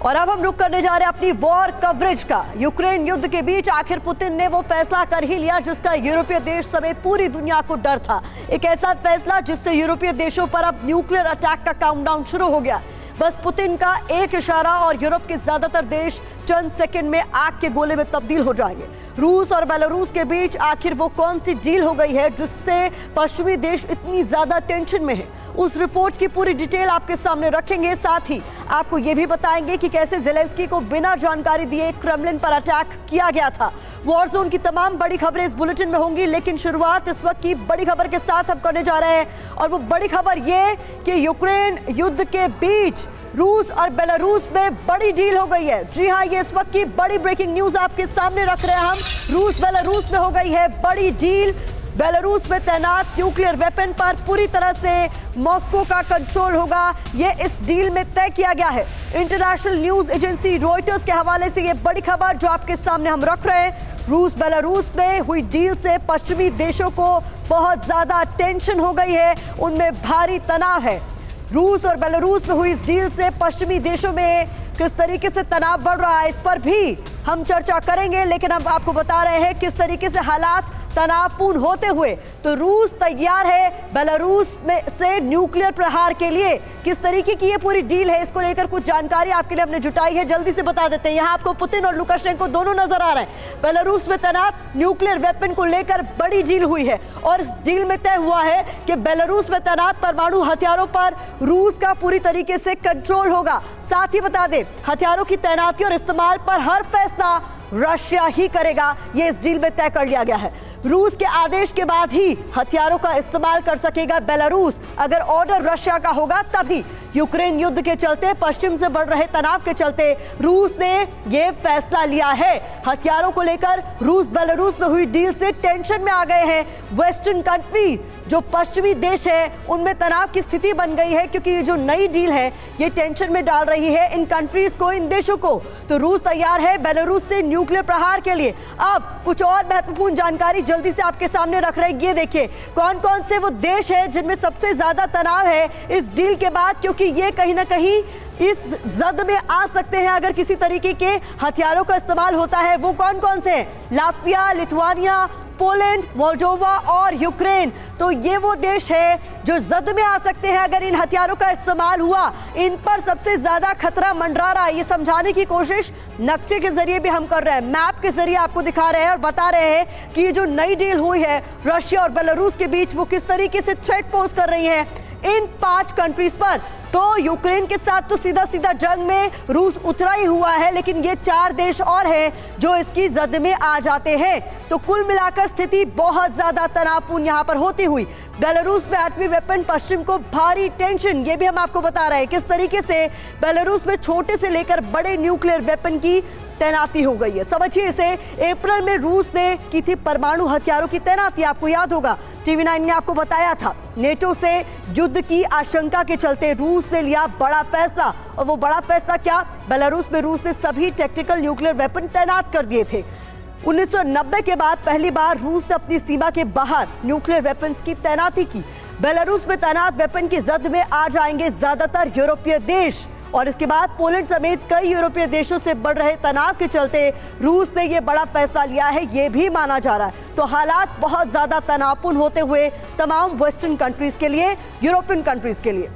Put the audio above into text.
और अब हम रुक करने जा रहे हैं अपनी वॉर कवरेज का। यूक्रेन युद्ध के बीच आखिर पुतिन ने वो फैसला कर ही लिया जिसका यूरोपीय देश समेत पूरी दुनिया को डर था। एक ऐसा फैसला जिससे यूरोपीय देशों पर अब न्यूक्लियर अटैक का काउंटडाउन शुरू हो गया। बस पुतिन का एक इशारा और यूरोप के ज्यादातर देश चंद सेकंड में आग के गोले में तब्दील हो जाएंगे। रूस और बेलारूस के बीच आखिर वो कौन सी डील हो गई है जिससे पश्चिमी देश इतनी ज्यादा टेंशन में है, उस रिपोर्ट की पूरी डिटेल आपके सामने रखेंगे। साथ ही आपको ये भी बताएंगे कि कैसे ज़ेलेंस्की को बिना जानकारी दिए क्रेमलिन पर अटैक किया गया था। वॉर जोन की तमाम बड़ी खबरें इस बुलेटिन में होंगी, लेकिन शुरुआत इस वक्त की बड़ी खबर के साथ हम करने जा रहे हैं। और वो बड़ी खबर ये कि यूक्रेन युद्ध के बीच रूस और बेलारूस में बड़ी डील हो गई है। जी हाँ, ये इस वक्त की बड़ी ब्रेकिंग न्यूज आपके सामने रख रहे हैं हम। रूस बेलारूस में हो गई है बड़ी डील। बेलारूस में तैनात न्यूक्लियर वेपन पर पूरी तरह से मॉस्को का कंट्रोल होगा, ये इस डील में तय किया गया है। इंटरनेशनल न्यूज एजेंसी रॉयटर्स के हवाले से ये बड़ी खबर जो आपके सामने हम रख रहे हैं। रूस बेलारूस में हुई डील से पश्चिमी देशों को बहुत ज्यादा टेंशन हो गई है, उनमें भारी तनाव है। रूस और बेलारूस में हुई इस डील से पश्चिमी देशों में किस तरीके से तनाव बढ़ रहा है, इस पर भी हम चर्चा करेंगे। लेकिन अब आपको बता रहे हैं किस तरीके से हालात तनावपूर्ण होते हुए तो रूस तैयार है बेलारूस में से न्यूक्लियर प्रहार के लिए। किस तरीके की ये पूरी डील है, इसको लेकर कुछ जानकारी आपके लिए हमने जुटाई है, जल्दी से बता देते हैं। यहाँ आपको पुतिन और लुकाशेंको दोनों नजर आ रहे हैं। बेलारूस में तैनात न्यूक्लियर वेपन को लेकर बड़ी डील हुई है और इस डील में तय हुआ है कि बेलारूस में तैनात परमाणु हथियारों पर रूस का पूरी तरीके से कंट्रोल होगा। साथ ही बता दें, हथियारों की तैनाती और इस्तेमाल पर हर फैसला रशिया ही करेगा, ये इस डील में तय कर लिया गया है। रूस के आदेश के बाद ही हथियारों का इस्तेमाल कर सकेगा बेलारूस। अगर ऑर्डर रशिया का होगा तभी। यूक्रेन युद्ध के चलते, पश्चिम से बढ़ रहे तनाव के चलते रूस ने यह फैसला लिया है। हथियारों को लेकर रूस बेलारूस में हुई डील से टेंशन में आ गए हैं वेस्टर्न कंट्री। जो पश्चिमी देश है उनमें तनाव की स्थिति बन गई है क्योंकि ये जो नई डील है ये टेंशन में डाल रही है इन कंट्रीज को, इन देशों को। तो रूस तैयार है बेलारूस से न्यूक्लियर प्रहार के लिए। अब कुछ और महत्वपूर्ण जानकारी जल्दी से आपके सामने रख रहे हैं। ये देखिए कौन कौन से वो देश है जिनमें सबसे ज्यादा तनाव है इस डील के बाद, क्योंकि ये कहीं ना कहीं इस जद में आ सकते हैं अगर किसी तरीके के हथियारों का इस्तेमाल होता है। वो कौन कौन से हैं? लातविया, लिथुआनिया, पोलैंड, मोल्डोवा और यूक्रेन। तो ये वो देश है जो जद में आ सकते हैं अगर इन हथियारों का इस्तेमाल हुआ। इन पर सबसे ज्यादा खतरा मंडरा रहा है, ये समझाने की कोशिश नक्शे के जरिए भी हम कर रहे हैं, मैप के जरिए आपको दिखा रहे हैं और बता रहे हैं कि ये जो नई डील हुई है रशिया और बेलारूस के बीच, वो किस तरीके से थ्रेट पोज कर रही है इन 5 कंट्रीज पर। तो यूक्रेन के साथ तो सीधा सीधा जंग में रूस उतरा ही हुआ है, लेकिन ये 4 देश और हैं जो इसकी जद में आ जाते हैं। तो कुल मिलाकर स्थिति बहुत ज्यादा तनावपूर्ण यहां पर होती हुई बेलारूस में एटमी वेपन, पश्चिम को भारी टेंशन, ये भी हम आपको बता रहे हैं किस तरीके से बेलारूस में छोटे से लेकर बड़े न्यूक्लियर वेपन की तैनाती हो गई है। समझिए इसे, अप्रैल में रूस ने की थी परमाणु हथियारों की तैनाती। आपको याद होगा TV9 ने आपको बताया था नेटो से युद्ध की आशंका के चलते रूस ने लिया बड़ा फैसला। और वो बड़ा फैसला क्या? बेलारूस में रूस ने सभी टैक्टिकल न्यूक्लियर वेपन तैनात कर दिए थे। 1990 के बाद पहली बार रूस ने अपनी सीमा के बाहर न्यूक्लियर वेपन्स की तैनाती की। बेलारूस में तैनात वेपन की जद में आ जाएंगे ज्यादातर यूरोपीय देश और इसके बाद पोलैंड समेत कई यूरोपीय देशों से बढ़ रहे तनाव के चलते रूस ने यह बड़ा फैसला लिया है, ये भी माना जा रहा है। तो हालात बहुत ज्यादा तनावपूर्ण होते हुए तमाम वेस्टर्न कंट्रीज के लिए, यूरोपियन कंट्रीज के लिए।